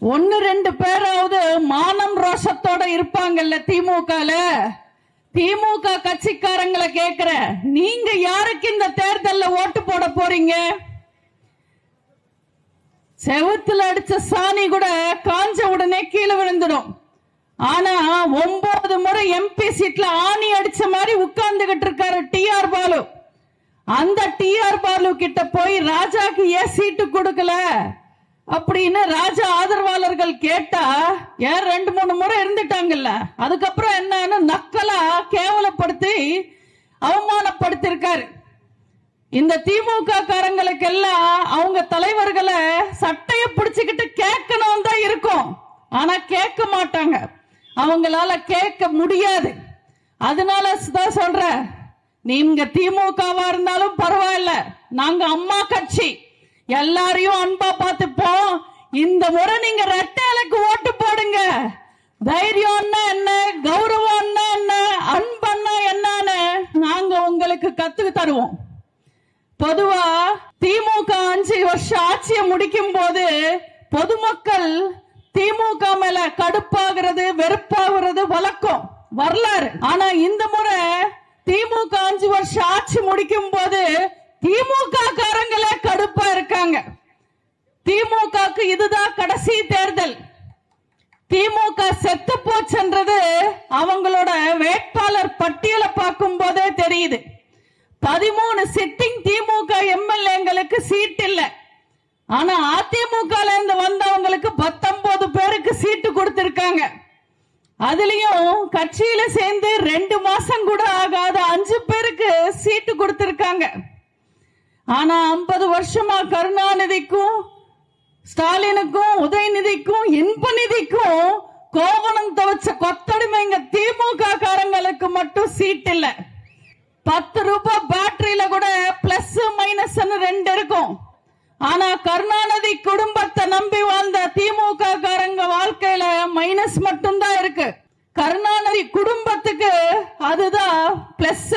ஒன்னு ரெண்டு பேராவது மானம் ரோஷத்தோட இருப்பாங்கல்ல திமுகல. திமுக கட்சிக்காரங்களை கேக்குற, நீங்க யாருக்கு இந்த தேர்தல்ல ஓட்டு போட போறீங்க? செவுத்துல அடிச்ச சாணி கூட காஞ்ச உடனே கீழே விழுந்துடும். ஆனா 9 முறை எம்பி சீட்ல ஆணி அடிச்ச மாதிரி உட்கார்ந்துகிட்டு இருக்காரு டிஆர் பாலு. அந்த டிஆர் பாலு கிட்ட போய் ராஜாக்கு ஏன் சீட்டு கொடுக்கல அப்படின்னு ராஜா ஆதரவாளர்கள் கேட்டா, ஏன் 2-3 முறை இருந்துட்டாங்கல்ல, அதுக்கப்புறம் என்னன்னு நக்கலா கேவலப்படுத்தி அவமானப்படுத்திருக்காரு. இந்த திமுக காரங்களுக்கு எல்லாம் அவங்க தலைவர்களை சட்டைய பிடிச்சுக்கிட்டு கேட்கணும் தான் இருக்கும், ஆனா கேட்க மாட்டாங்க, அவங்களால கேட்க முடியாது. அதனால தான் சொல்ற, நீங்க திமுகவா இருந்தாலும் பரவாயில்ல, நாங்க அம்மா கட்சி, எல்லாரையும் அன்பா பார்த்துப்போம். இந்த முறை நீங்க ரெட்டைக்கு ஓட்டு போடுங்க. தைரியம் என்ன, கௌரவம் என்ன, அன்பன்னா என்னன்னு நாங்க உங்களுக்கு கத்து தருவோம். பொதுவா திமுக 5 வருஷம் ஆட்சியை முடிக்கும் போது பொதுமக்கள் திமுக மேல கடுப்பாகிறது, வெறுப்பாகிறது வழக்கம், வரலாறு. ஆனா இந்த முறை திமுக 5 வருஷம் ஆட்சி முடிக்கும் போது திமுக காரங்களே கடுப்பா இருக்காங்க. திமுகக்கு இதுதான் கடைசி தேர்தல். திமுக செத்து போச்சுன்றது அவங்களோட வேட்பாளர் பட்டியலை பார்க்கும் போதே தெரியுது. 13 சிட்டிங் திமுக எம்எல்ஏங்களுக்கு சீட் இல்ல. ஆனா அதிமுக இருந்து வந்தவங்களுக்கு 19 பேருக்கு சீட்டு கொடுத்திருக்காங்க. அதுலயும் கட்சியில சேர்ந்து 2 மாசம் கூட ஆகாத 5 பேருக்கு சீட்டு கொடுத்திருக்காங்க. ஆனா 50 வருஷமா கருணாநிதிக்கும் ஸ்டாலினுக்கும் உதயநிதிக்கும் இன்பநிதிக்கும் கோவணம் துவச்ச கொத்தடிமைங்க திமுக காரங்களுக்கு மட்டும் சீட் இல்ல. 10 ரூபாய் பேட்டரியில கூட பிளஸ் மைனஸ் 2 இருக்கும். ஆனா கருணாநிதி குடும்பத்தை நம்பி வாழ்ந்த திமுக காரங்க வாழ்க்கையில மைனஸ் மட்டும்தான் இருக்கு. கருணாநிதி குடும்பத்துக்கு அதுதான் பிளஸ்.